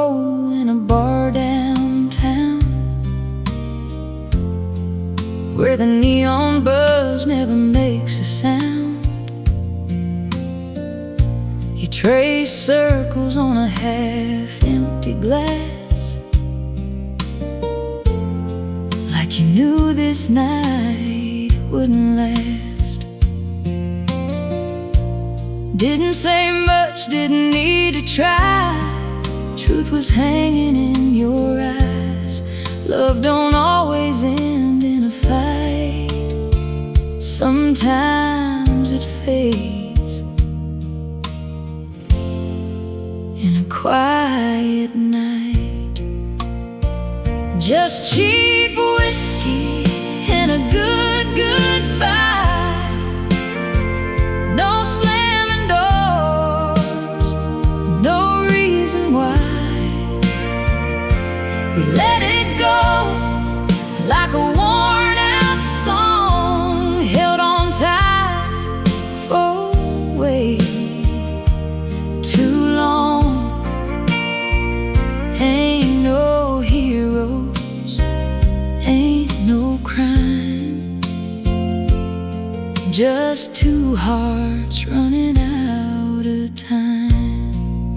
row in a bar downtown, where the neon buzz never makes a sound. You trace circles on a half-empty glass, like you knew this night wouldn't last. Didn't say much, didn't need to try. Truth was hanging in your eyes. Love don't always end in a fight. Sometimes it fades in a quiet night. Just cheap whiskey and a good goodbye. No slamming doors, no reason why. We let it go like a worn out song, held on tight for way too long. Ain't no heroes, ain't no crime, just two hearts running out of time.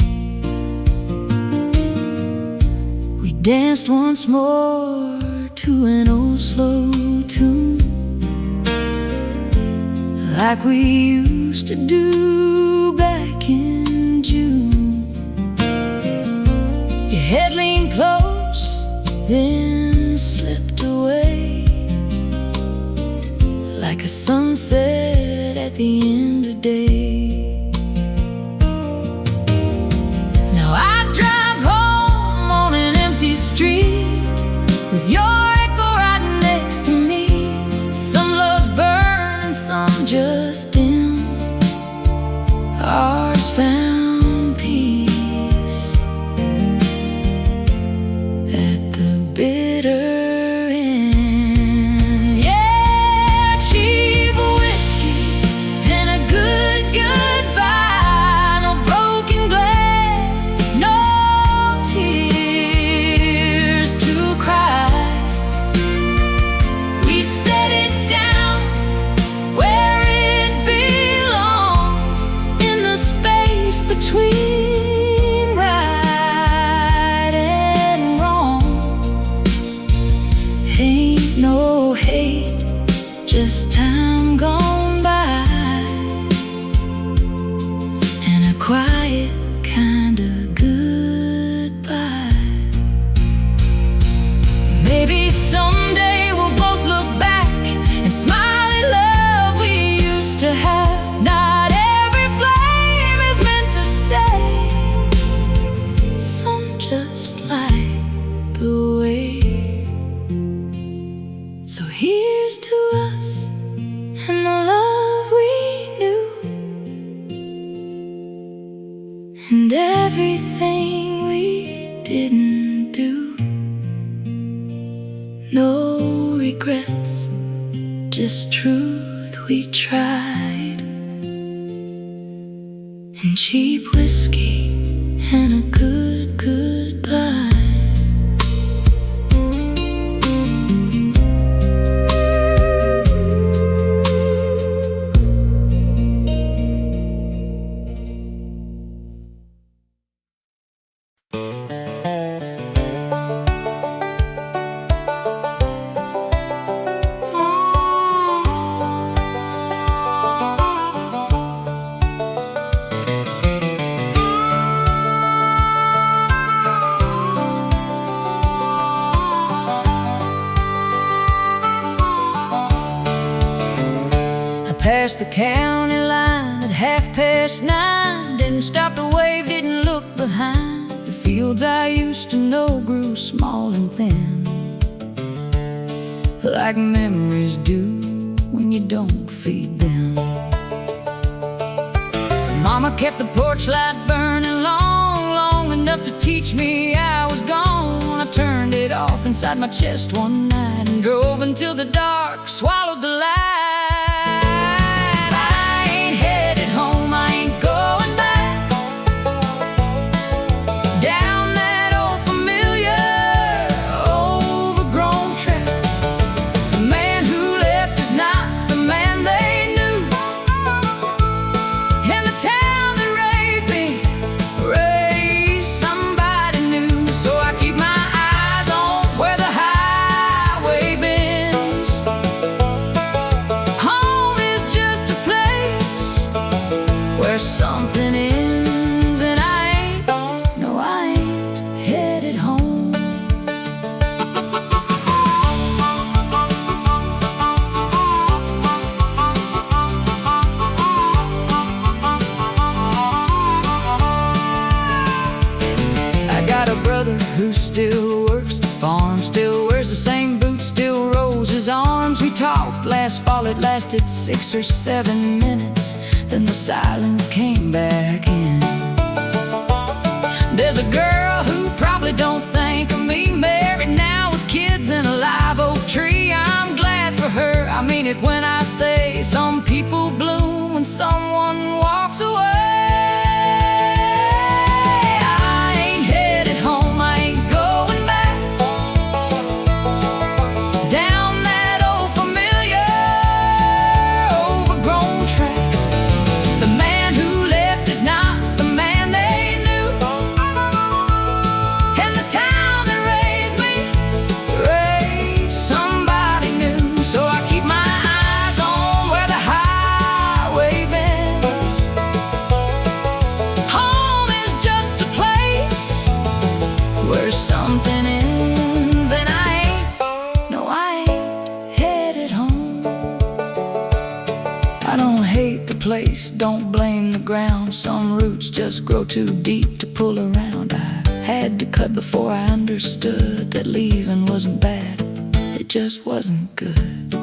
We danced once more to an old slow tune, like we used to do back in June. Your head leaned close, then slipped away, like a sunset at the end of day. Now I drive home on an empty street with your echo right next to me. Some loves burn and some just dim. Ours found peace at the bitter end. Yeah, cheap whiskey and a good goodbye. No broken glass, no tears to cry. We set it down where it belongs, in the space between right and wrong. Ain't no hate, just time gone by, and a quiet kind of goodbye. Maybe someday we'll both look back and smile at love we used to have. Not every flame is meant to stay, some just light the way. So here's to us and the love we knew, and everything we didn't do. No regrets, just truth we tried, and cheap whiskey and a good goodbye. Past the county line at 9:30. Didn't stop to wave, didn't look behind. The fields I used to know grew small and thin, like memories do when you don't feed them. Mama kept the porch light burning long, long enough to teach me I was gone. I turned it off inside my chest one night and drove until the dark swallowed the light. Down that brother who still works the farm, still wears the same boots, still rolls his arms. We talked last fall, it lasted 6 or 7 minutes, then the silence came back in. There's a girl who probably don't think of me, married now with kids in a live oak tree. I'm glad for her, I mean it when I say some people bloom when someone walks away. Don't blame the ground, some roots just grow too deep to pull around. I had to cut before I understood that leaving wasn't bad, it just wasn't good.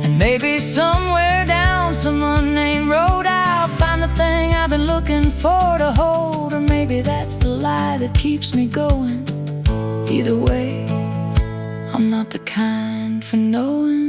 And maybe somewhere down some unnamed road I'll find the thing I've been looking for to hold, or maybe that's the lie that keeps me going. Either way, I'm not the kind for knowing.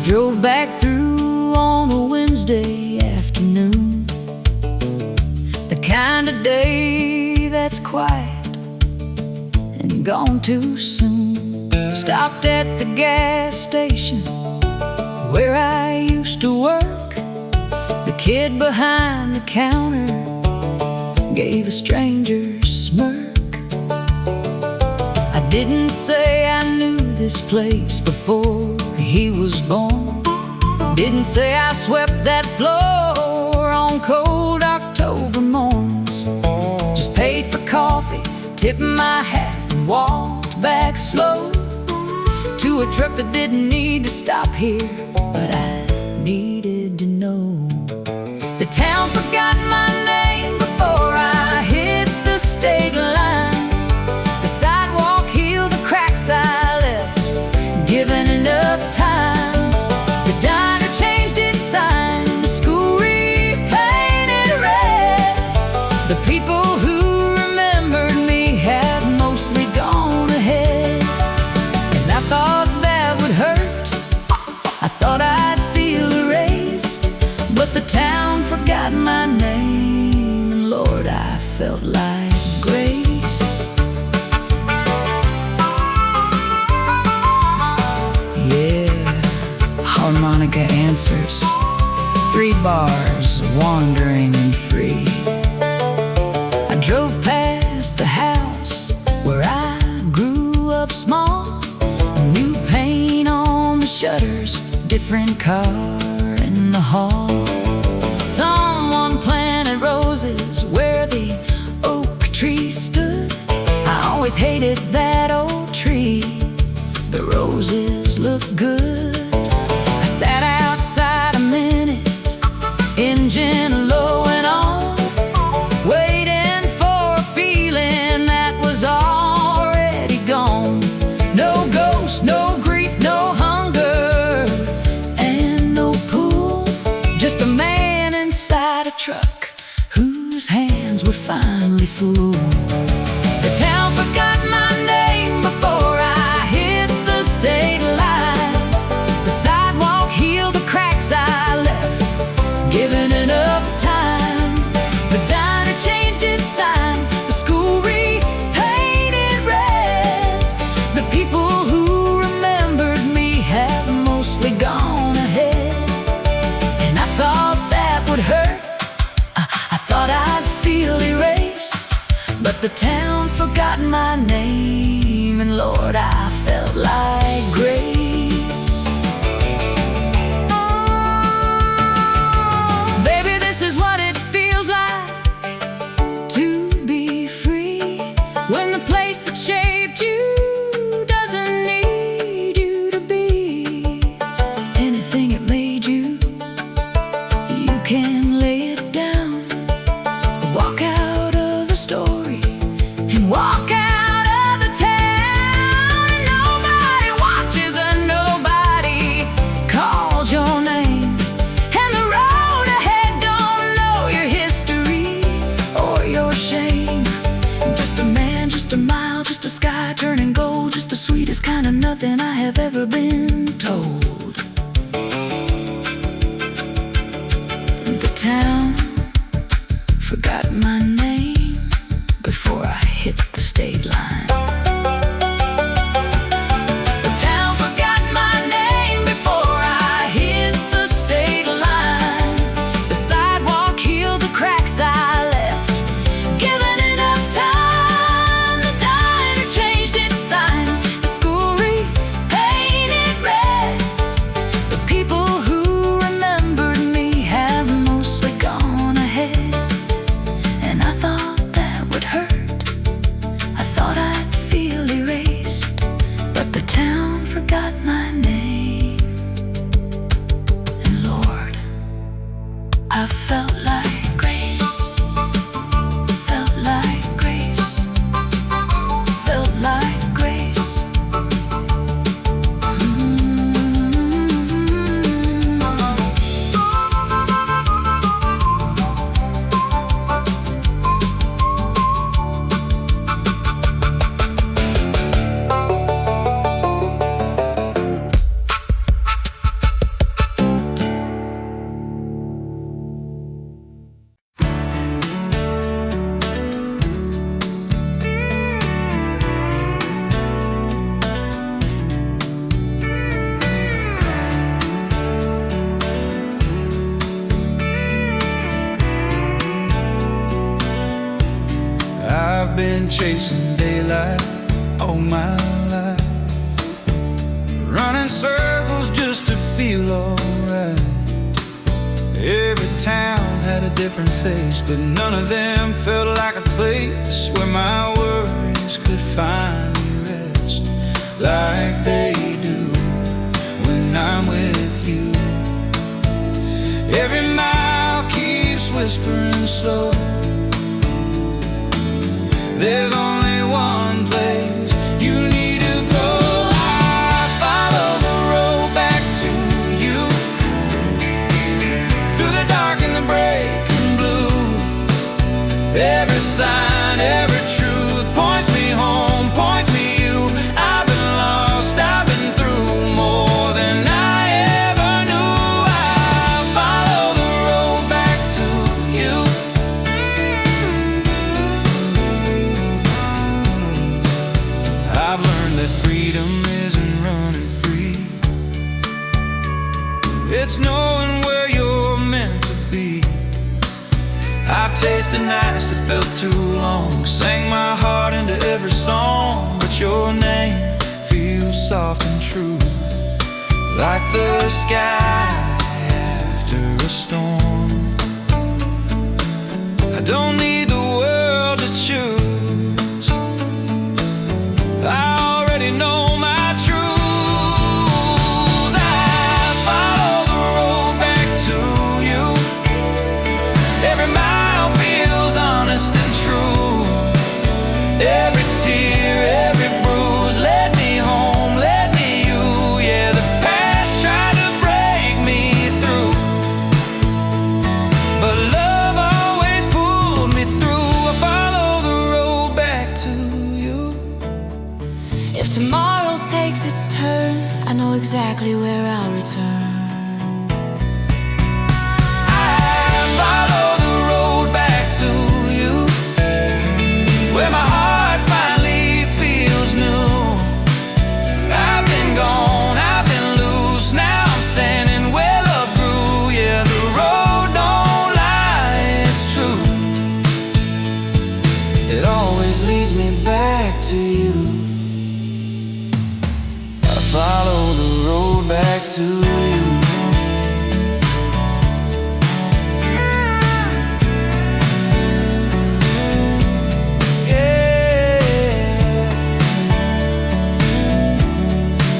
Drove back through on a Wednesday afternoon, the kind of day that's quiet and gone too soon. Stopped at the gas station where I used to work. The kid behind the counter gave a stranger a smirk. I didn't say I knew this place before he was born. Didn't say I swept that floor on cold October morns. Just paid for coffee, tipped my hat, and walked back slow to a truck that didn't need to stop here, but I needed to know. The town forgot my name before I hit the state line. The sidewalk healed the cracks I left, given enough time. The diner changed its sign, the school repainted red. The people who remembered me have mostly gone ahead. And I thought that would hurt, I thought I'd feel erased, but the town town forgot my name, and Lord, I felt like grace. Yeah, harmonica answers, 3 bars, wandering and free. I drove past the house where I grew up small. New paint on the shutters, different car in the hall. Someone planted roses where the oak tree stood. I always hated that old tree. The roses look good. I sat outside a minute, engine low and on, waiting for a feeling that was already gone. No ghost, no grief, no hunger, and no pool. Just a man inside a truck whose hands were finally full. The town forgot my name before I hit the state line. The sidewalk healed the cracks I left, given enough time. The diner changed its sign, the school repainted red. The people who remembered me have mostly gone ahead. And I thought that would hurt, I thought I'd feel erased. But the town forgot my name, and Lord, I felt like grace. Baby, this is what it feels like to be free, when the place that shaped you doesn't need you to be anything it made you. You can lay it down, walk out of the story, and walk out of the town. And nobody watches and nobody calls your name, and the road ahead don't know your history or your shame. Just a man, just a mile, just a sky turning gold, just the sweetest kind of nothing I have ever been told. The town forgot my name before I hit the state line. The town forgot my name before I hit the state line. The sidewalk healed the cracks I left, given enough time. The diner changed its sign, the school repainted red. The people who remembered me have mostly gone ahead. And I thought that would hurt, I thought I'd feel erased. But the town forgot my name, and Lord, I felt like grace. Felt like grace. Felt like grace. I've been chasing daylight all my life, running circles just to feel alright. Every town had a different face, but none of them felt like a place where my worries could finally rest, like they do when I'm with you. Every mile keeps whispering slow, there's only one place you need to go. I follow the road back to you, through the dark and the breaking blue. Every sign, every truth points me home, points me you. I've been lost, I've been through more than I ever knew. I follow the road back taste of nights that felt too long. Sang my heart into every song, but your name feels soft and true, like the sky after a storm. I don't need the world to choose, I already know my truth. I follow the road back to you. Every mile feels honest and true. Every tear, every bruise led me home, led me you. Yeah, the past tried to break me through, but love always pulled me through. I follow the road back to you. If tomorrow takes its turn, I know exactly where I'll return. I follow the road back to you, where my heart finally feels new. I've been gone, I've been loose, now I'm standing where love grew. Yeah, the road don't lie, it's true. It always leads me back to you. I follow the road back to you.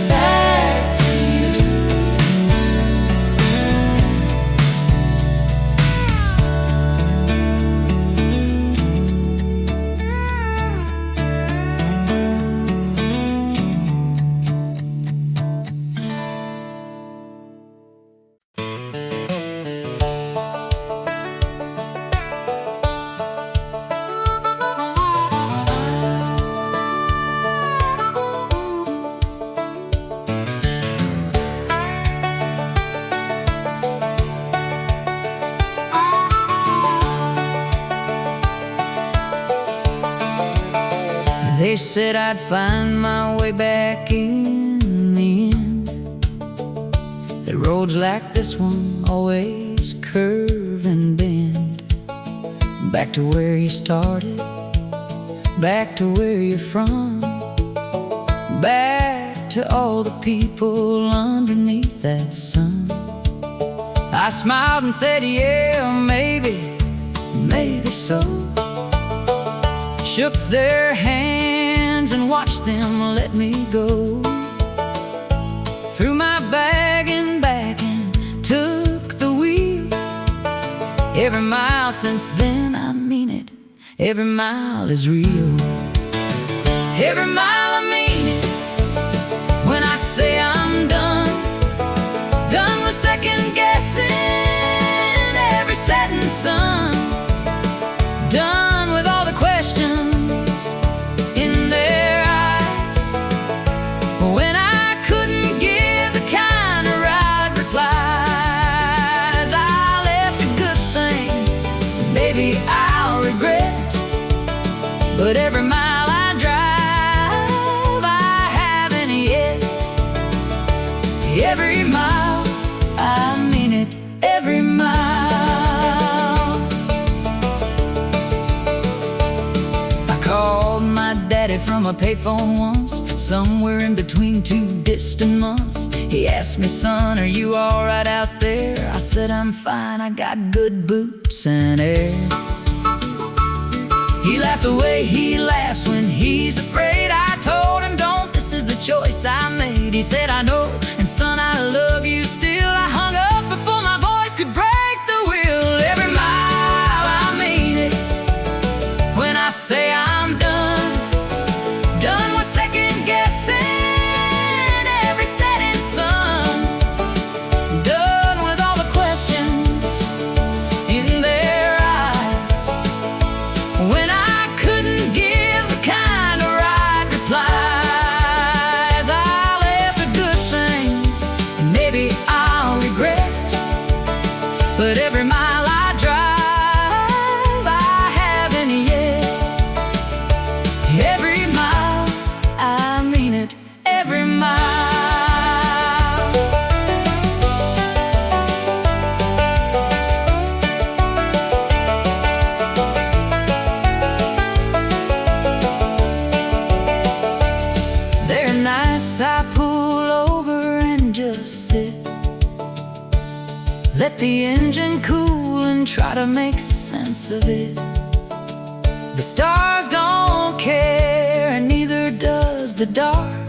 Back to you. They said I'd find my way back in the end, that roads like this one always curve and bend. Back to where you started, back to where you're from, back to all the people underneath that sun. I smiled and said, yeah, maybe, maybe so. Shook their hands and watched them let me go. Threw my bag and back and took the wheel. Every mile since then, I mean it, every mile is real. Every mile I mean it, when I say I'm done. Done with second guessing every setting sun. Done with all the questions in their eyes, when I couldn't give the kind of right replies. I left a good thing, maybe I'll regret, but every mile I drive, I haven't yet. Every mile, I mean it, every mile. Daddy from a payphone once, somewhere in between two distant months. He asked me, son, are you alright out there? I said, I'm fine, I got good boots and air. He laughed the way he laughs when he's afraid. I told him, don't, this is the choice I made. He said, I know, and son, I love you still. I hung up before my voice could break the wheel. Every mile, I mean it, when I say I'm done. Done with second guessing every setting sun. Done with all the questions in their eyes, when I couldn't give the kind of right replies. I left a good thing, maybe I'll regret, the engine cool and try to make sense of it. The stars don't care, and neither does the dark.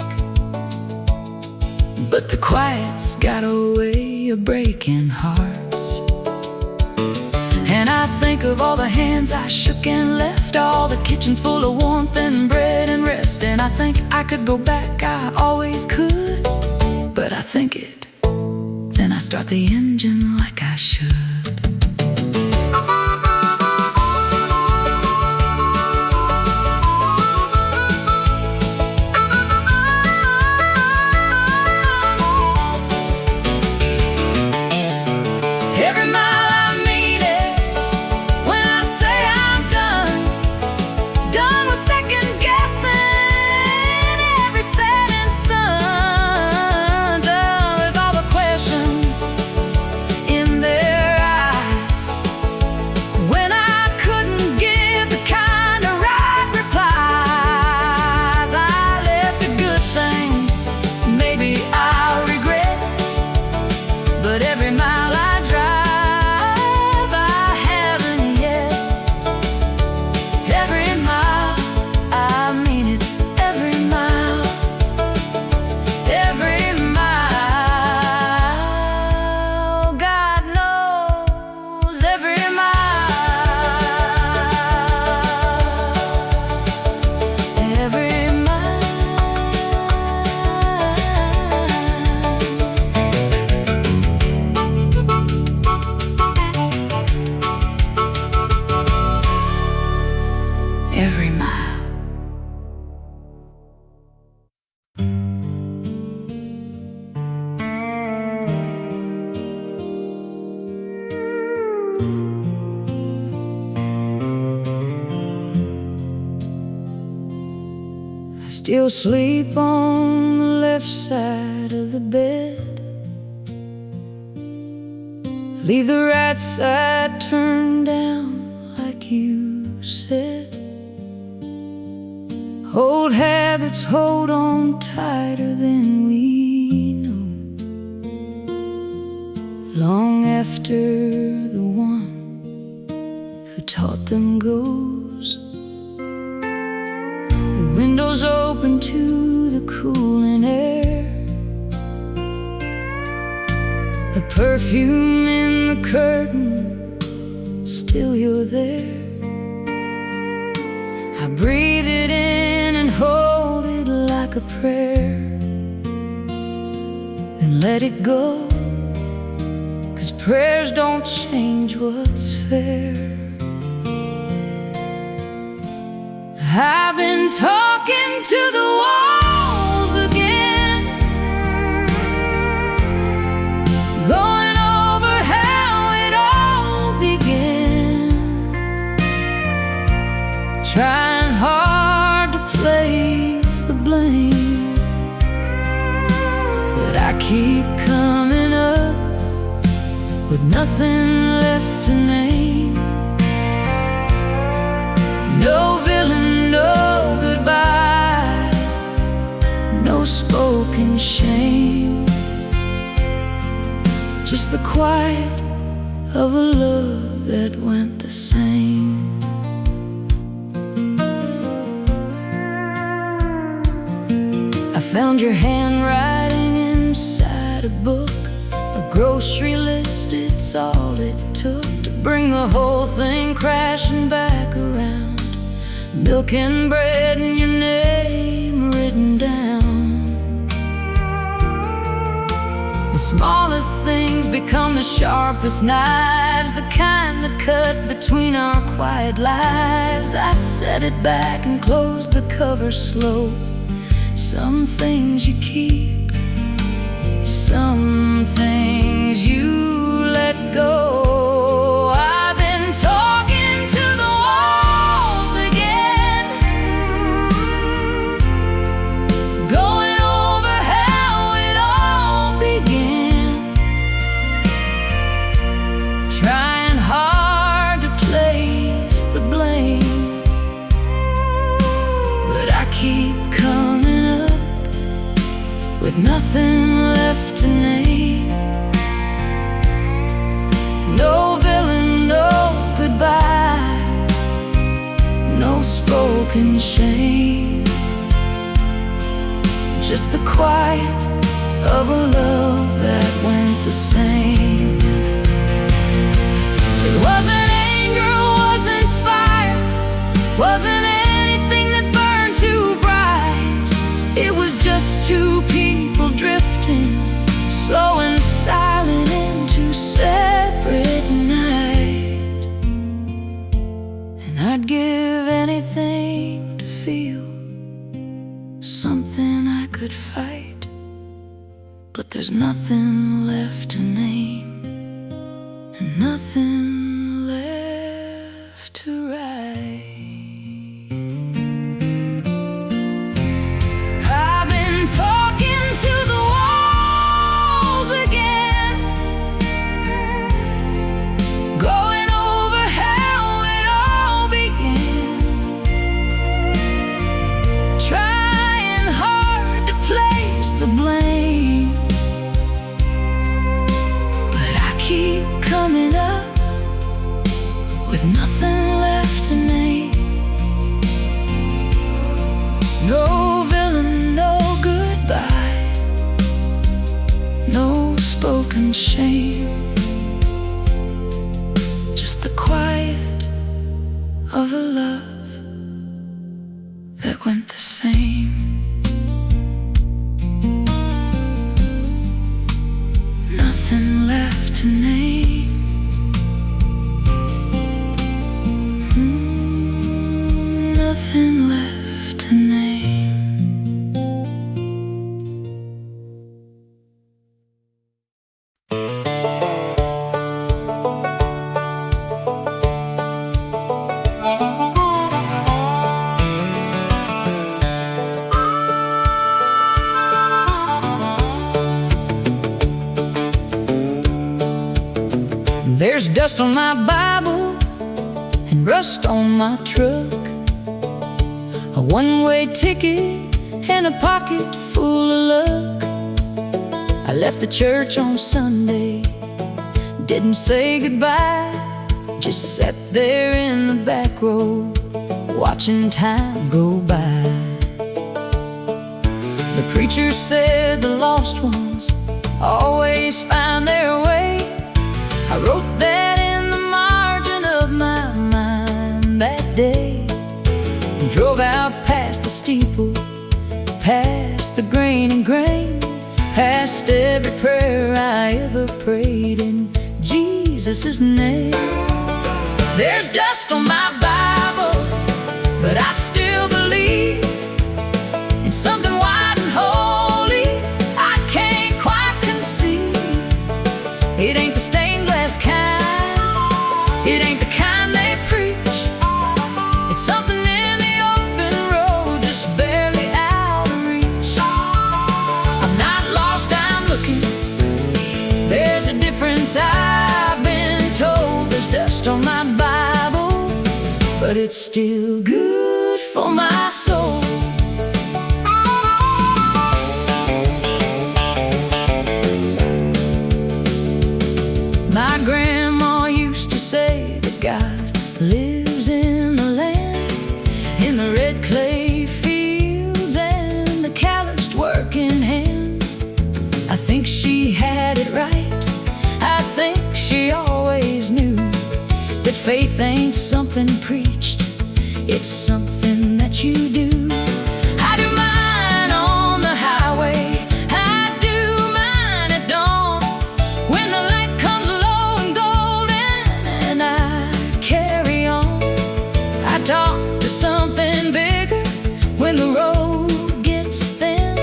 But the quiet's got a way of breaking hearts. And I think of all the hands I shook and left, all the kitchens full of warmth and bread and rest. And I think I could go back, I always could. But I think it, then I start the engine like I should. Still sleep on the left side of the bed, leave the right side turned down like you said. Old habits hold on tighter than we know, long after the one who taught them goes. Windows open to the cooling air, a perfume in the curtain, still you're there. I breathe it in and hold it like a prayer, then let it go, 'cause prayers don't change what's fair. I've been talking to the walls again, going over how it all began, trying hard to place the blame, but I keep coming up with nothing left to name. No villain, no goodbye, no spoken shame, just the quiet of a love that went the same. I found your handwriting inside a book, a grocery list, it's all it took to bring the whole thing crashing back around. Milk and bread and your name written down. The smallest things become the sharpest knives, the kind that cut between our quiet lives. I set it back and close the cover slow. Some things you keep, some things you let go. With nothing left to name, shame, just the quiet of a love that went the same. It wasn't anger, wasn't fire, wasn't anything that burned too bright. It was just two people drifting, slow and silent into separate night. And I'd give anything to feel something I could fight, but there's nothing left to name and nothing left to write. I've been talking to the walls again, going over how it all began, trying hard to place the blame, but I keep coming up with nothing left to name. No villain, no goodbye, no spoken shame, just the quiet of a love that went the same. Nothing left to name. Nothing left to name. There's dust on my Bible and rust on my truck, a one-way ticket and a pocket full of luck. I left the church on Sunday, didn't say goodbye, just sat there in the back row, watching time go by. The preacher said the lost ones always find their way. I wrote that in the margin of my mind that day, and drove out past the steeple, past the grain and grain, past every prayer I ever prayed in Jesus' name. There's dust on my Bible, but I still believe in something wide and holy I can't quite conceive. It ain't the stained glass kind, it ain't the kind they preach. It's something in the open road, just barely out of reach. I'm not lost, I'm looking. There's a difference, I've been told. There's dust on my Bible, but it's still good for my soul. My grandma used to say that God lives in the land, in the red clay fields and the calloused working hand. I think she had it right. I think she always knew that faith ain't something preached, it's something that you do. I do mine on the highway, I do mine at dawn, when the light comes low and golden and I carry on. I talk to something bigger when the road gets thin,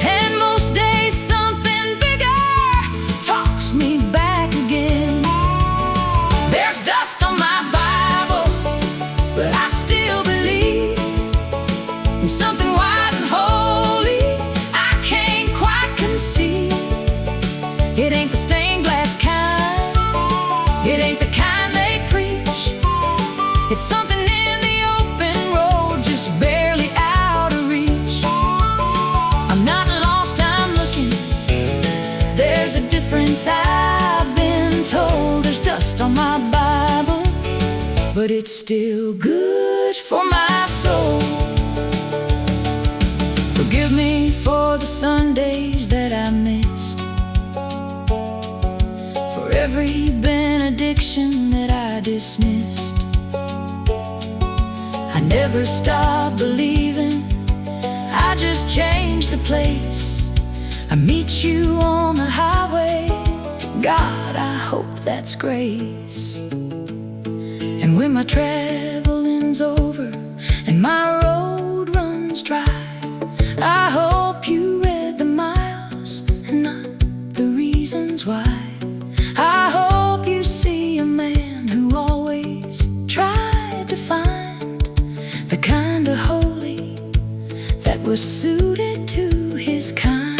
and most days something bigger talks me back again. There's dust on my Bible, but I still believe in something wide and holy I can't quite conceive. It ain't the stained glass kind, it ain't the kind they preach. It's something in the open road, just barely out of reach. I'm not lost, I'm looking. There's a difference, I've been told. There's dust on my Bible, but it's still good for my soul. Sundays that I missed, for every benediction that I dismissed. I never stopped believing, I just changed the place. I meet you on the highway, God, I hope that's grace. And when my traveling's over and my road runs dry, I hope you read the miles and not the reasons why. I hope you see a man who always tried to find the kind of holy that was suited to his kind.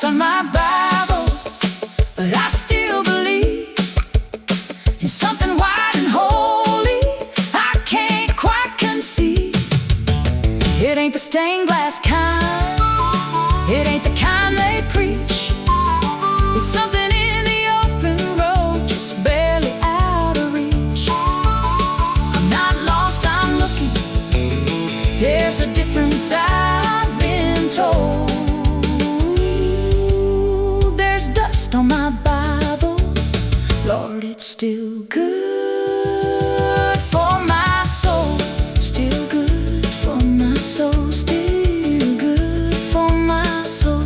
On my Bible, but I still believe in something white and holy I can't quite conceive. It ain't the stained glass kind, it ain't the kind they preach. It's something in the open road, just barely out of reach. I'm not lost, I'm looking. There's a different side I've been told. On my Bible, Lord, it's still good for my soul, still good for my soul, still good for my soul.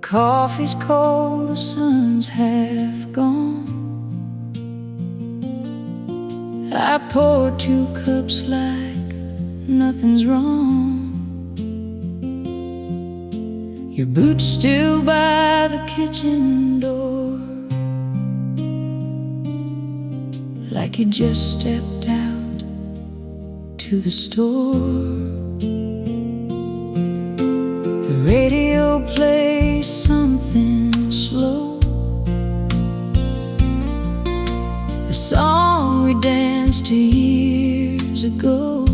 Coffee's cold, the sun's half gone. I poured 2 cups like nothing's wrong. Your boots still by the kitchen door, like you just stepped out to the store. The radio plays something slow, a song we danced to years ago.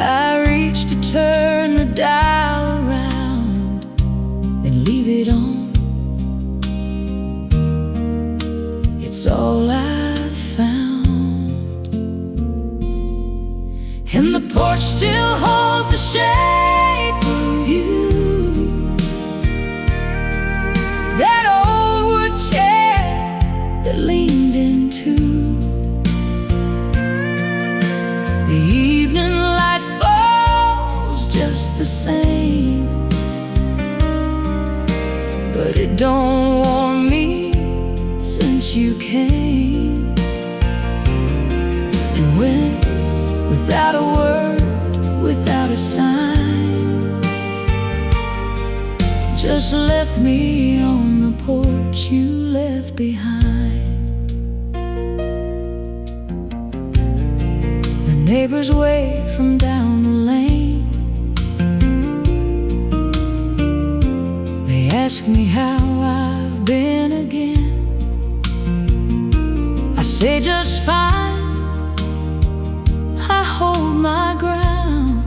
I reach to turn the dial around, then leave it on. It's all I've found, and the porch still holds the shape of you. That old wood chair that leaned into the evening light falls just the same, but it don't warm me since you came. And when, without a word, without a sign, just left me on the porch you left behind. The neighbors wave from down the lane, they ask me how I've been again. I say just fine, I hold my ground.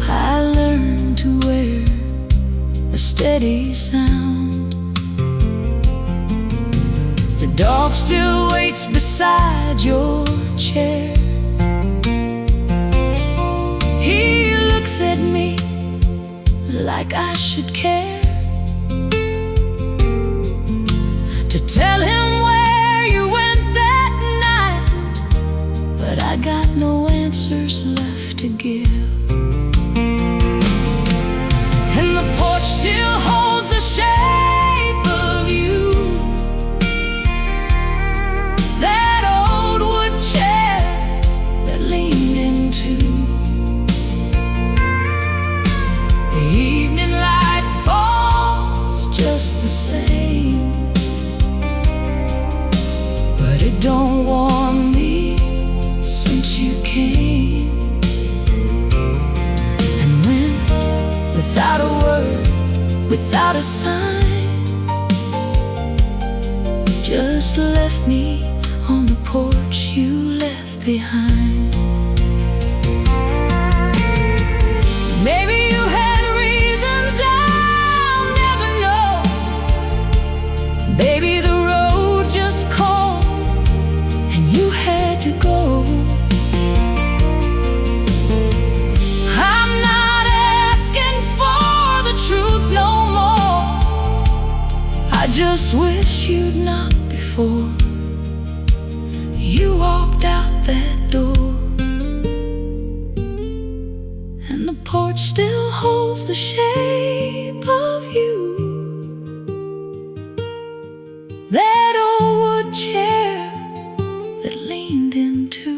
I learned to wear a steady sound. The dog still waits beside your chair. He looks at me like I should care, to tell him where you went that night, but I got no answers left to give. it don't warm me since you came and went without a word, without a sign. Just left me on the porch you left behind. Maybe you had reasons I'll never know. Baby, the road just called and you had to go. I'm not asking for the truth no more. I just wish you'd knocked before you walked out that door. And the porch still holds the shape of you. That old wood chair that leaned into.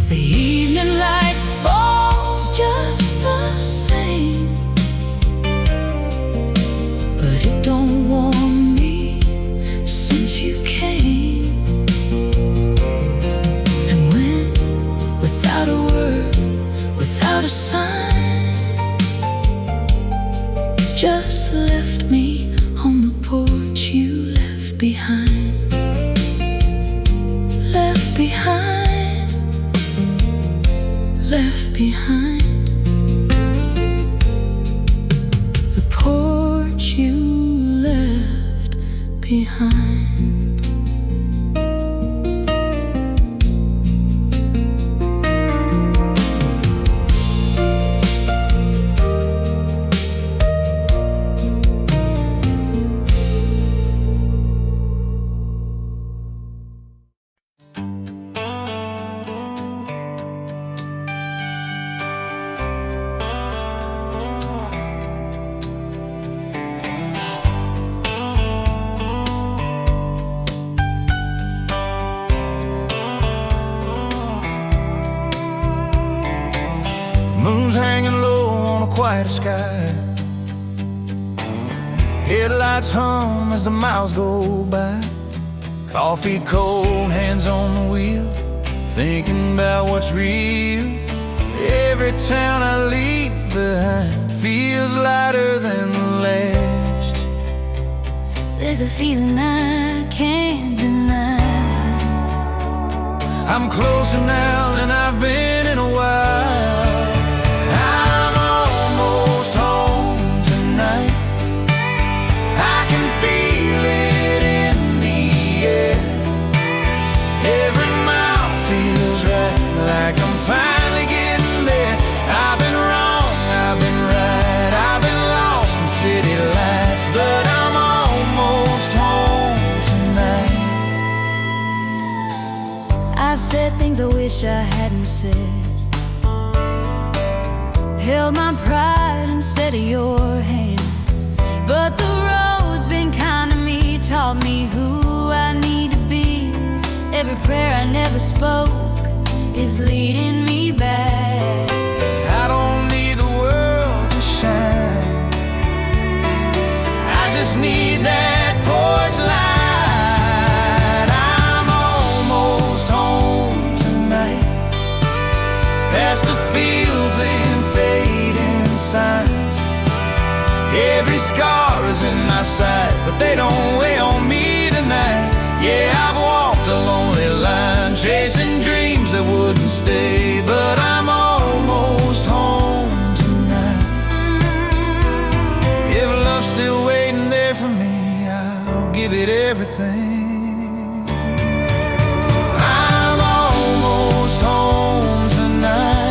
The evening light falls just the same, but it don't warm me since you came and went without a word, without a sign. Just left me on the porch you left behind. Left behind. Left behind. The porch you left behind. Moon's hanging low on a quiet sky. Headlights hum as the miles go by. Coffee cold, hands on the wheel, thinking about what's real. Every town I leave behind feels lighter than the last. There's a feeling I can't deny. I'm closer now than I've been in a while. I'm almost home tonight. I can feel it in the air. Every mile feels right, like I'm finally getting there. I've been wrong, I've been right, I've been lost in city lights, but I'm almost home tonight. I've said things I wish I hadn't said, held my pride instead of your hand. But the road's been kind to me, taught me who I need to be. Every prayer I never spoke is leading me back. I don't need the world to shine, I just need that porch light. I'm almost home tonight, past the fields and fading signs. Every scar is in my sight, but they don't weigh on me tonight. Yeah, I've walked a lonely line, chasing dreams that wouldn't stay, but I'm almost home tonight. If love's still waiting there for me, I'll give it everything. I'm almost home tonight.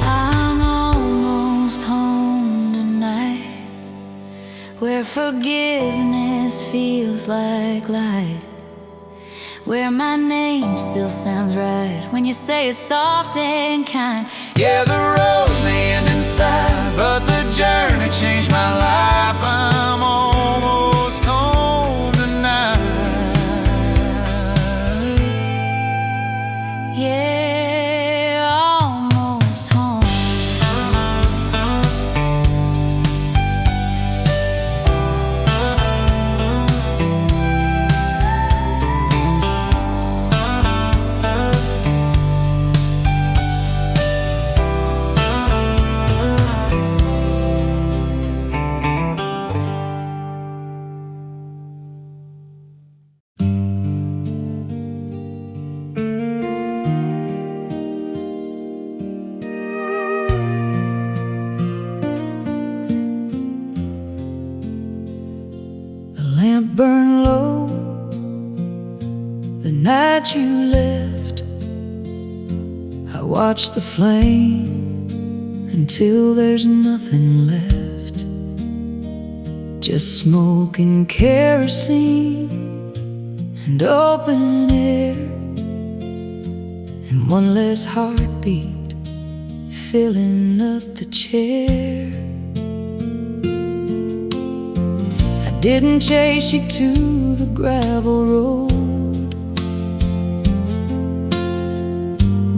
I'm almost home tonight, where forgiveness feels like light, where my name still sounds right when you say it's soft and kind. Yeah, the road may end inside, but the journey changed my life. I'm almost home tonight. lamp burned low the night you left. I watched the flame until there's nothing left, just smoke and kerosene and open air, and one less heartbeat filling up the chair. I didn't chase you to the gravel road,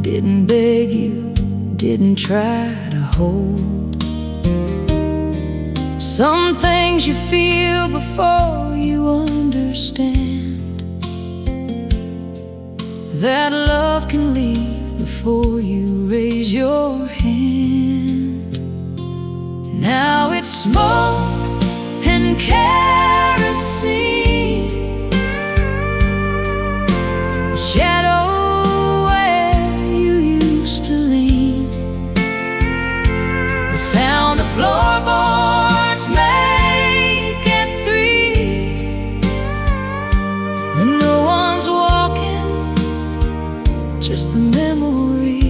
didn't beg you, didn't try to hold. Some things you feel before you understand that love can leave before you raise your hand. Now it's smoke and kerosene, the shadow where you used to lean, the sound of floorboards make at 3, when no one's walking, just the memory.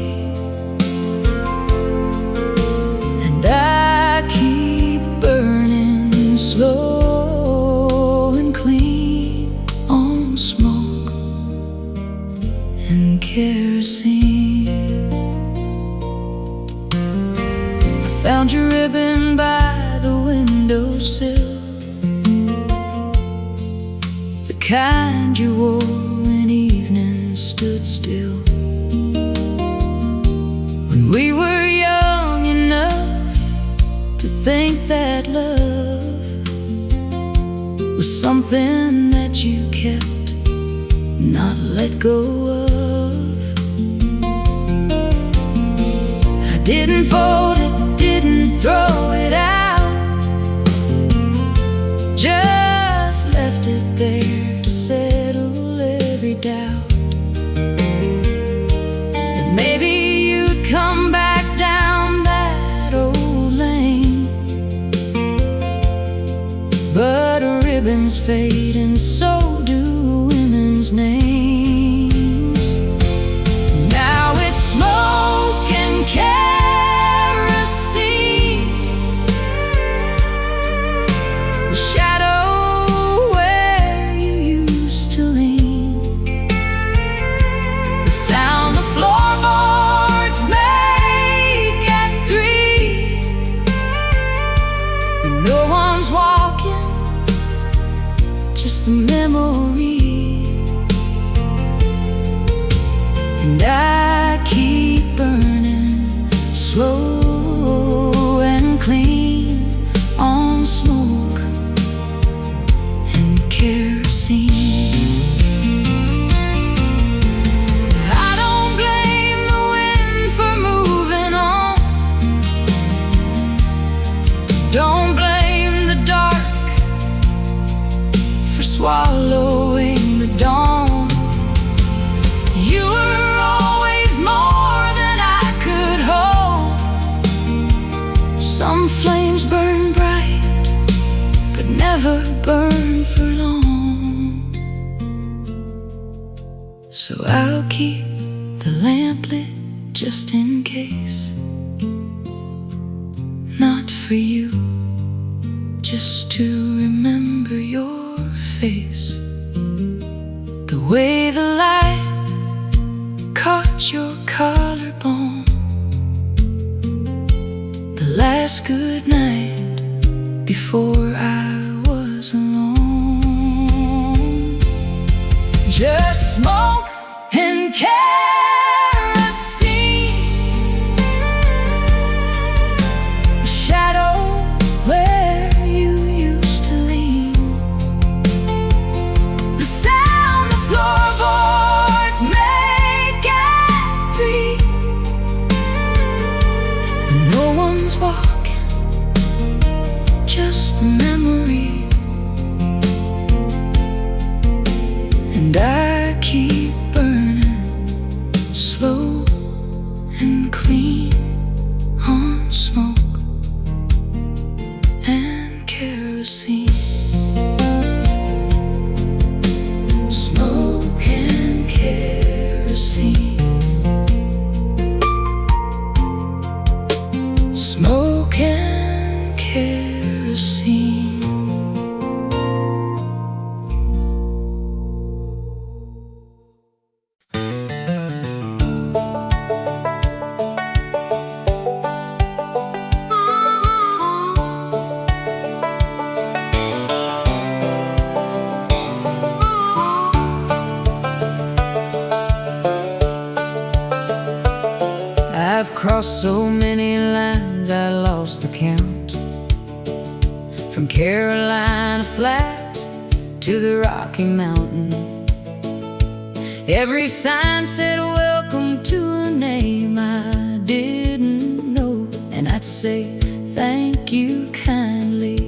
And I keep burning slow and clean on smoke and kerosene. I found your ribbon by the windowsill, the kind you wore when evening stood still, when we were young enough to think that love was something that you kept, not let go of. I didn't fold it, didn't throw it out, just left it there to settle every doubt, that maybe you'd come back down that old lane. But ribbons fade and so do women's names. Now it's smoke and kerosene, the shadow where you used to lean, the sound of floorboards make at 3, when no one's walking, just the memory. And I keep burning slow and clean on smoke and kerosene. I don't blame the wind for moving on, don't blame the dark for swallowing the dawn. You were always more than I could hold. Some flames burn bright, but never burn for long. So I'll keep the lamp lit just in case, not for you, just to remember your face, the way the light caught your collarbone, the last good night before I was alone. Just smoke and kerosene, the shadow where you used to lean, the sound the floorboards make at 3, when no one's walking, just the memory. And I keep crossed so many lines I lost the count. From Carolina flat to the Rocky Mountain, every sign said welcome to a name I didn't know. And I'd say thank you kindly,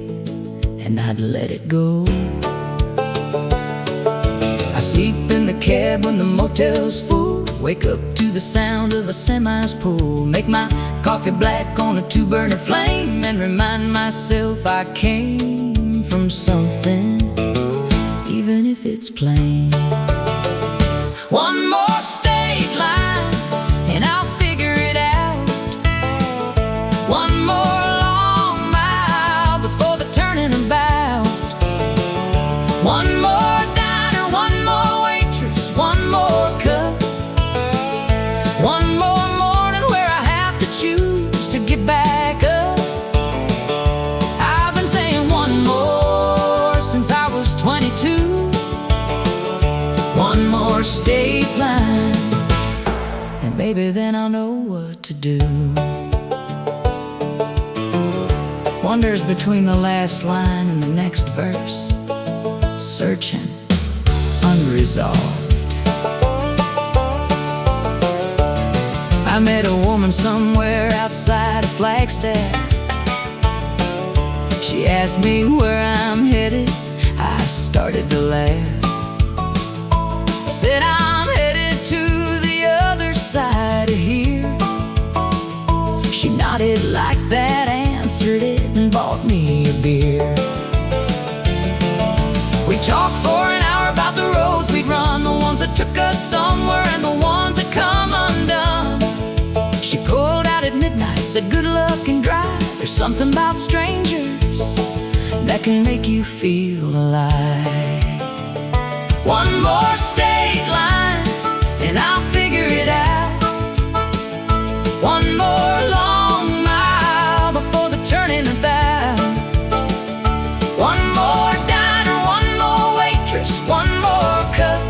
and I'd let it go. I sleep in the cab when the motel's full, wake up to the sound of a semi's pull, make my coffee black on a 2-burner flame, and remind myself I came from something, even if it's plain. One more state line and I'll figure it out. One more long mile before the turning about. One more diner, one more waitress, one more cup. One more morning where I have to choose to get back up. I've been saying one more since I was 22. One more state line, and maybe then I'll know what to do. Wanders between the last line and the next verse, searching, unresolved. I met a woman somewhere outside of Flagstaff. She asked me where I'm headed. I started to laugh. Said I'm headed to the other side of here. She nodded like that, answered it, and bought me a beer. We talked for an hour about the roads we'd run, the ones that took us somewhere and the ones that come undone. She pulled out at midnight, said good luck and drive. There's something about strangers that can make you feel alive. One more state line and I'll figure it out. One more long mile before the turning about. One more diner, one more waitress, one more cup.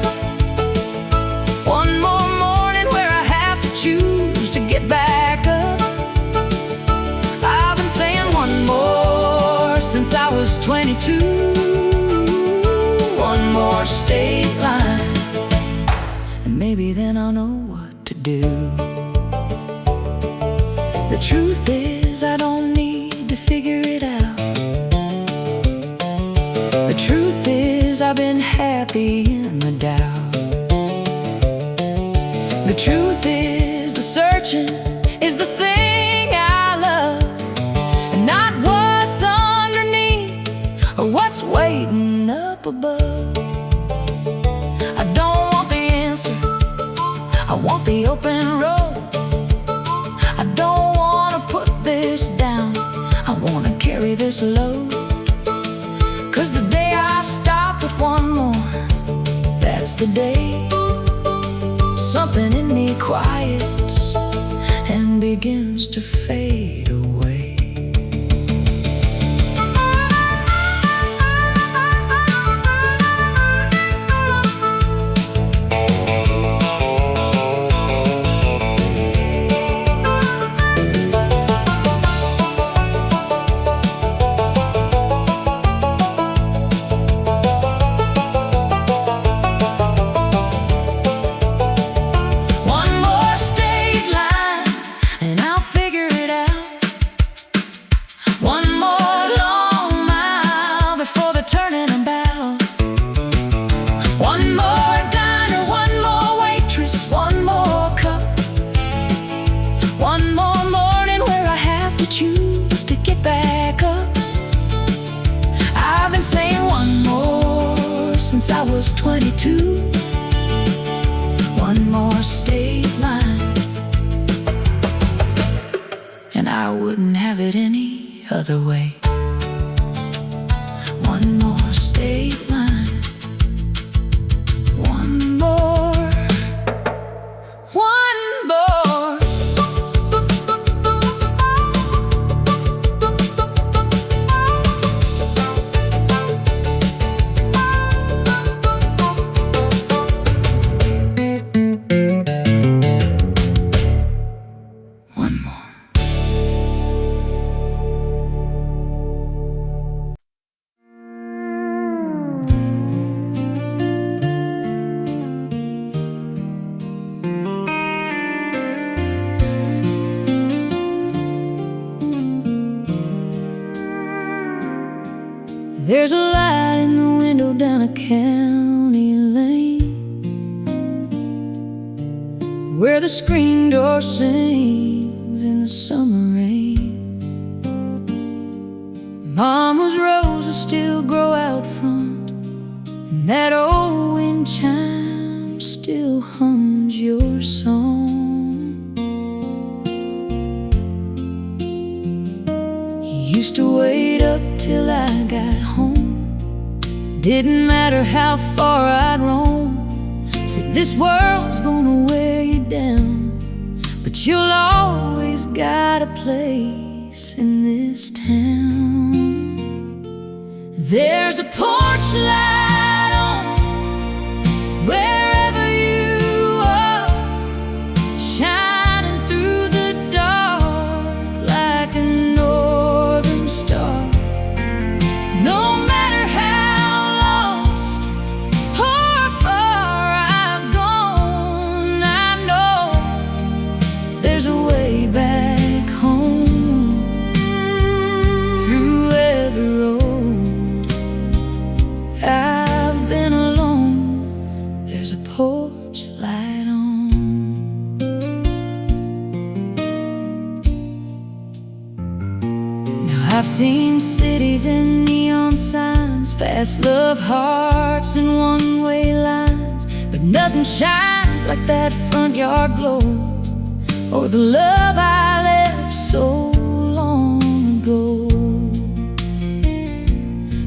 One more morning where I have to choose to get back up. I've been saying one more since I was 22. One more state line, and maybe then I'll know what to do. The truth is I don't need to figure it out. The truth is I've been happy in the doubt. The truth is the searching is the thing I love, and not what's underneath or what's waiting up above. I don't want the answer, I want the open road. I don't want to put this down, I want to carry this load. 'Cause the day I stop at one more, that's the day something in me quiets and begins to fade away. I was 22. One more state line, and I wouldn't have it any other way. One more state line. One more. One more. One more. in the window down a county lane, where the screen door sings in the summer rain. Mama's roses still grow out front, and that old wind chime still hums your song. He used to wait up till I got home, didn't matter how far I'd roam. Said this world's gonna wear you down, but you'll always got a place in this town. There's a porch light on wherever you are, shining through the dark like a northern star. No matter how lost or far I've gone, I know there's a way back home through every road. I've been alone, there's a porch light on. Now I've seen cities and neon signs, fast love hearts and one-way lines, but nothing shines like that front yard glow, or the love I left so long ago.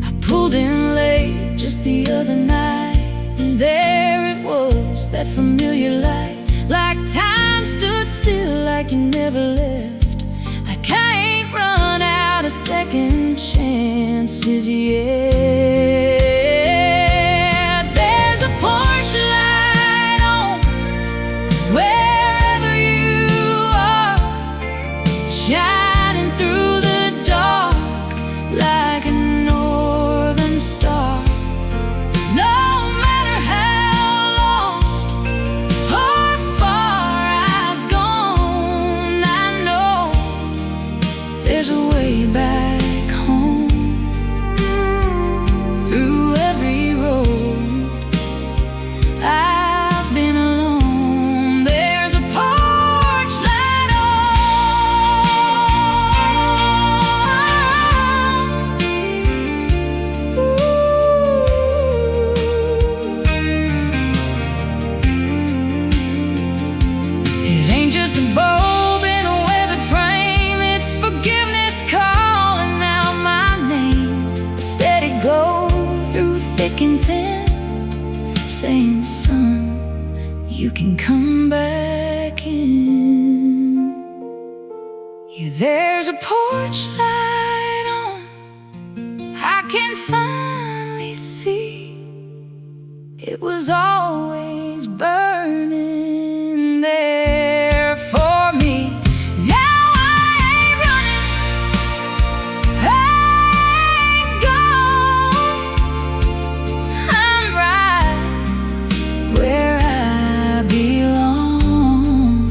I pulled in late just the other night, and there it was, that familiar light, like time stood still, like you never left, like I ain't run out of second chances yet. There's a porch light on wherever you are, shining through the dark like a northern star. No matter how lost or far I've gone, I know there's a way back home through every road. I've been alone, there's a porch light on. It ain't just a bulb in a weathered frame, it's forgiveness calling out my name. A steady glow through thick and thin, saying, son, you can come back in. Yeah, there's a porch light on, I can finally see it was always burning there for me. Now I ain't running, I ain't gone, I'm right where I belong,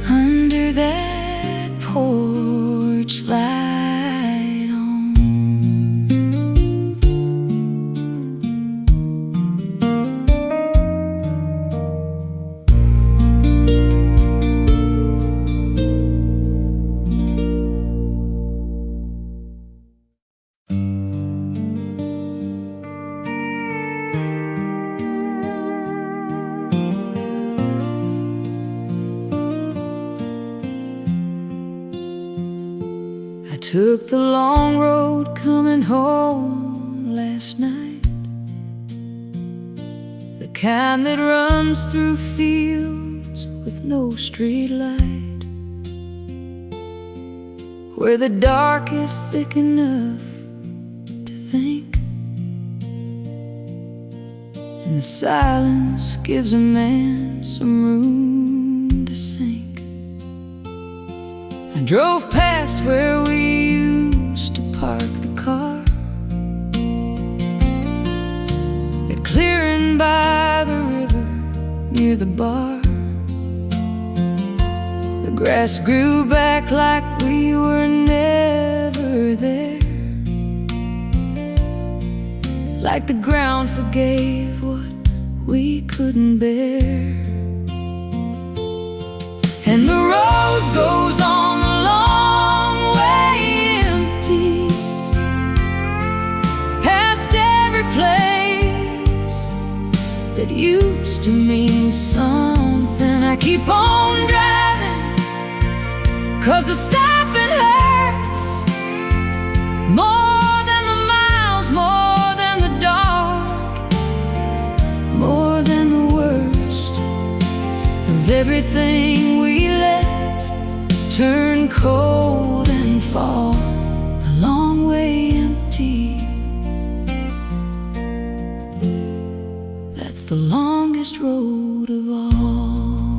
under that porch light on. I took the long road coming home last night, the kind that runs through fields with no street light, where the dark is thick enough to think, and the silence gives a man some room to sink. I drove past where we used to park the car, the clearing by the river near the bar. The grass grew back like we were never there, like the ground forgave what we couldn't bear. And the road goes on a long way empty, past every place that used to mean something. I keep on driving, 'cause the stopping hurts more than the miles, more than the dark, more than the worst of everything we let turn cold and fall a long way empty. That's the longest road of all.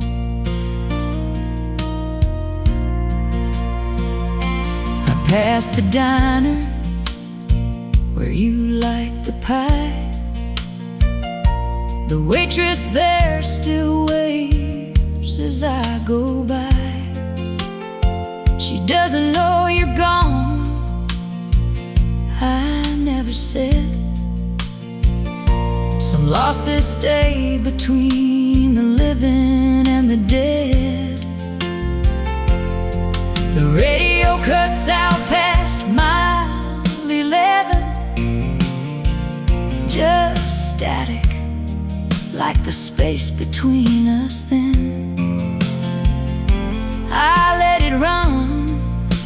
I passed the diner where you like the pie. The waitress there still waves as I go by. She doesn't know you're gone, I never said. Some losses stay between the living and the dead. The radio cuts out past mile 11, just static, like the space between us then. I let it run,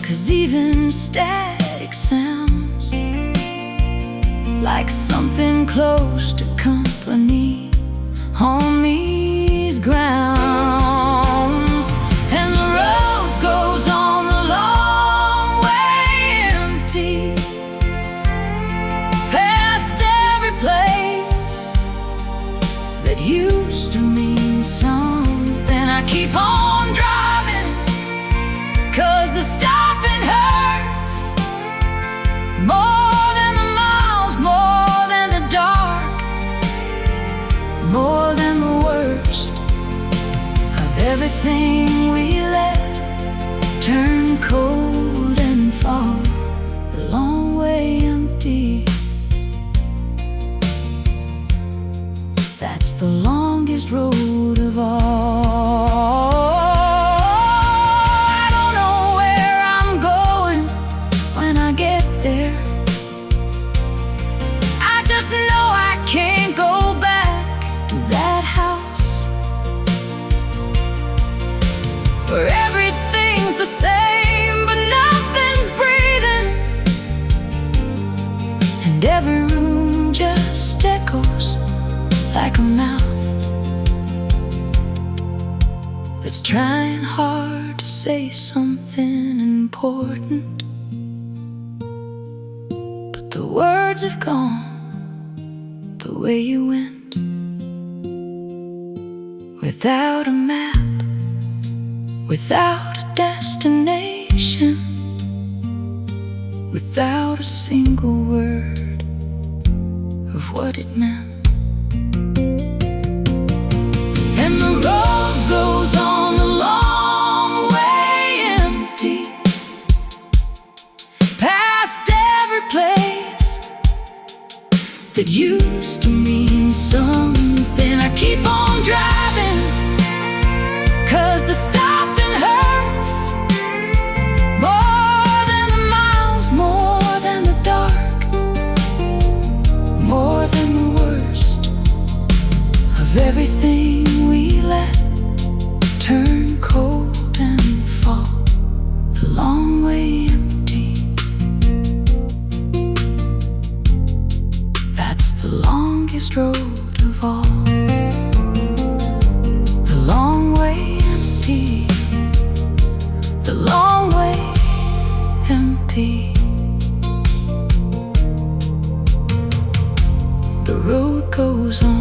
'cause even static sounds like something close to company on these grounds. And the road goes on a long way empty, past every place that used to mean something. I keep on driving, 'cause the stopping hurts more than the miles, more than the dark, more than the worst of everything we let turn cold and fall a long way empty. That's the longest road of all. I don't know where I'm going when I get there. I just know I can't go back to that house where everything's the same but nothing's breathing, and every room just echoes like a mouth that's trying hard to say something important, but the words have gone the way you went, without a map, without a destination, without a single word of what it meant. And the road goes on a long way empty, past every place that used to mean something. I keep on driving, 'cause the stopping hurts more than the miles, more than the dark, more than the worst of everything we let turn cold and fall the long way empty. That's the longest road of all. The long way empty, the long way empty. The road goes on.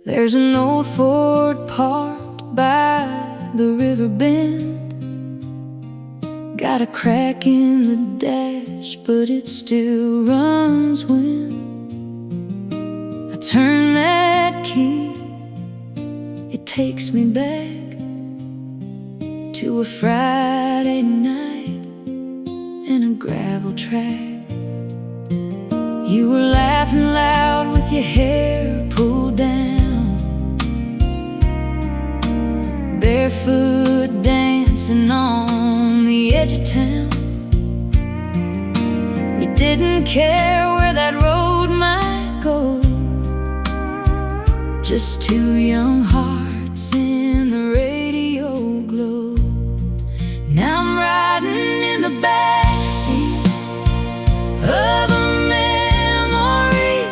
There's an old Ford parked by the river bend, Got a crack in the dash, but it still runs when I turn that key. It takes me back to a Friday night in a gravel track. You were laughing loud with your hair pulled down, barefoot dancing on the edge of town. We didn't care where that road might go, just two young hearts in the radio glow. Now I'm riding in the backseat of a memory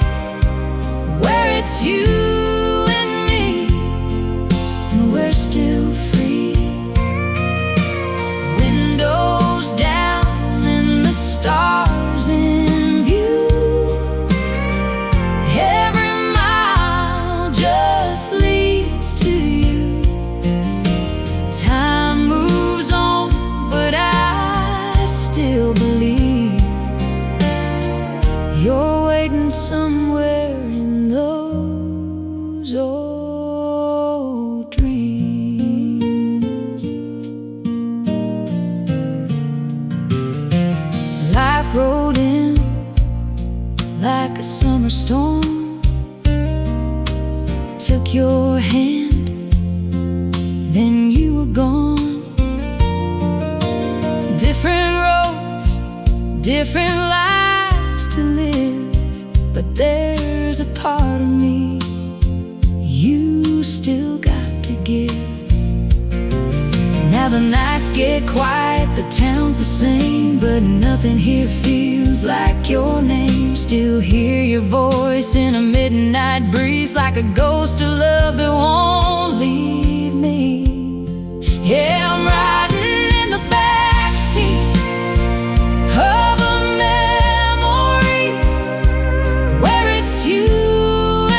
where it's you and me, and we're still free. Windows down and the stars in view. Every mile just leads to you. Time moves on, but I still believe you're waiting somewhere in those old dreams. Life rolled in like a summer storm, took your hand, then you were gone. Different roads, different lives to live, but there's a part of me you still got to give. Now the nights get quiet, the town's the same, but nothing here feels like your name. Still hear your voice in a midnight breeze, like a ghost of love that won't leave me. Yeah, I'm riding in the backseat of a memory where it's you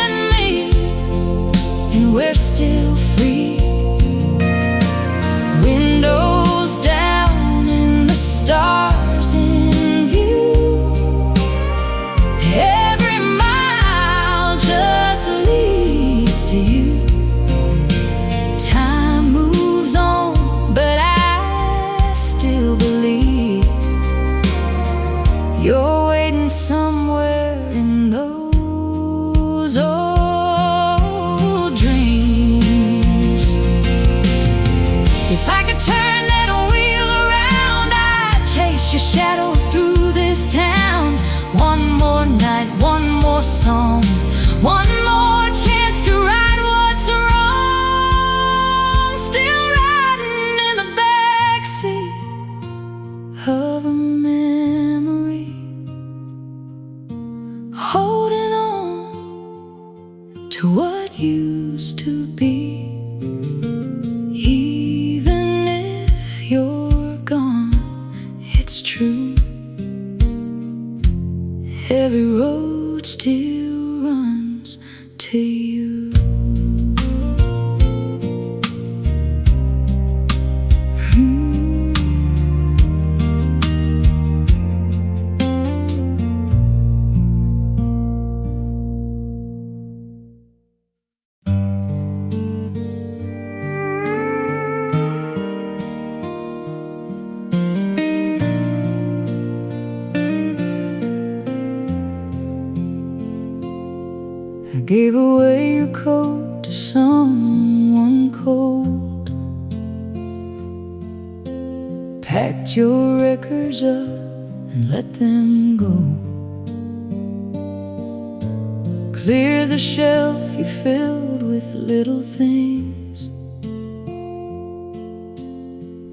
and me, and we're still free. Windows down and the stars in view. Every mile just leads to you. Time moves on, but I still believe you're waiting somewhere in those old dreams. If I could turn that wheel around, I'd chase your shadow through this town. One more night, one more song, one more chance to right what's wrong. Still riding in the backseat of a memory, holding on to what used to be. Even if you're gone, it's true. Every road still runs to you. I gave away your coat to someone cold, packed your records up and let them go. Clear the shelf you filled with little things,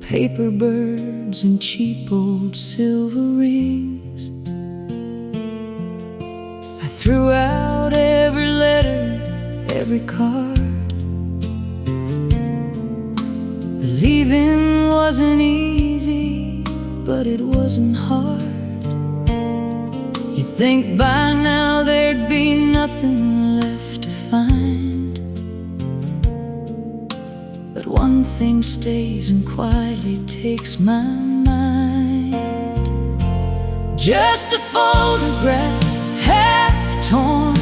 paper birds and cheap old silver rings. I threw out every letter, every card. Believing wasn't easy, but it wasn't hard. You think by now there'd be nothing left to find, but one thing stays and quietly takes my mind. Just a photograph, half torn,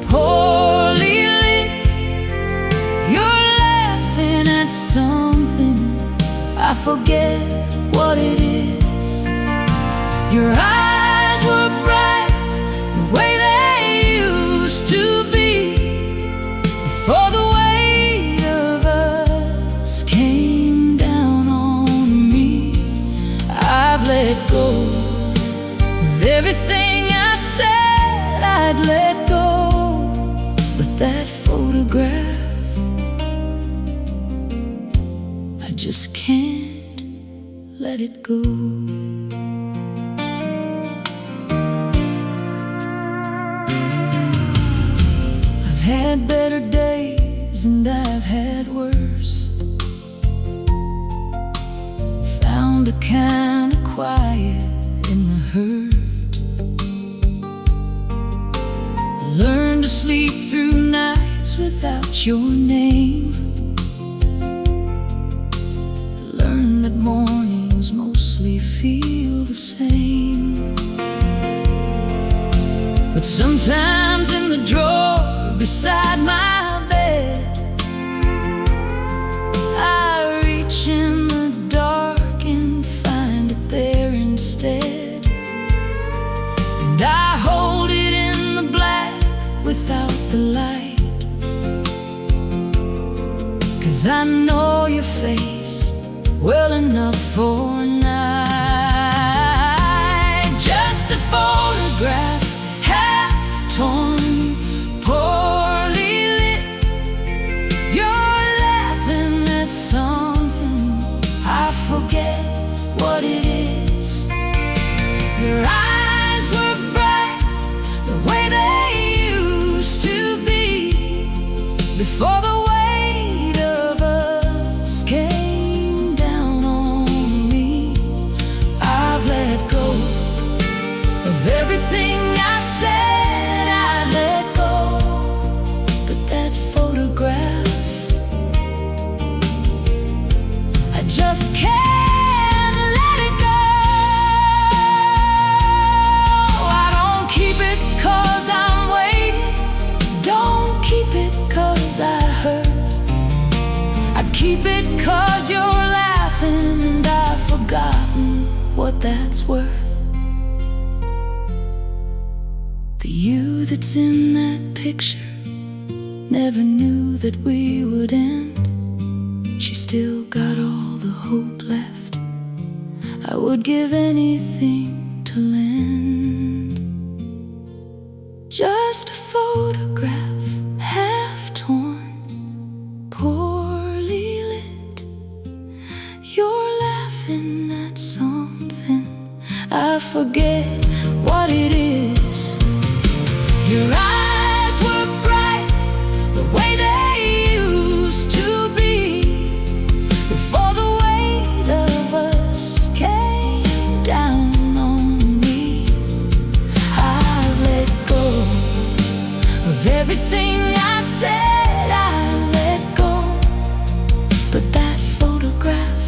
poorly lit. You're laughing at something, I forget what it is. Your eyes were bright, the way they used to be, before the weight of us came down on me. I've let go of everything I said I'd let go, but that photograph, I just can't let it go. I've had better days and I've had worse. Found the kind of quiet in the hurt. Learned to sleep through nights without your name. Learned that mornings mostly feel the same. But sometimes in the drawer beside my bed, I reach in the dark and find it there instead. And I hold it in the black without the light, 'cause I know your face well enough for a night. Just a photograph, half torn, poorly lit. You're laughing at something, I forget what it is. Your eyes were bright, the way they used to be, before the weight of us came down on me. I've let go of everything I said I'd let go, but that photograph, I just can't let it go. I don't keep it 'cause I'm waiting, don't keep it 'cause I hurt. I keep it 'cause you're laughing and I've forgotten what that's worth. The you that's in that picture never knew that we would end. She still got all the hope left, I would give anything to lend. Just a photograph, half torn, poorly lit. You're laughing at something, I forget what it is. Your eyes were bright, the way they used to be, before the weight of us came down on me. I've let go of everything I said I'd let go, but that photograph,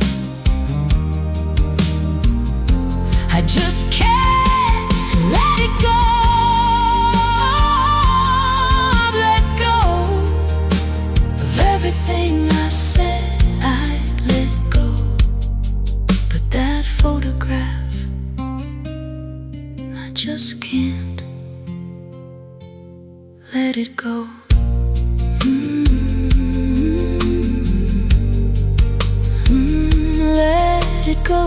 I just can't let it go. I've let go of everything I said I'd let go, but that photograph, I just can't let it go. Let it go.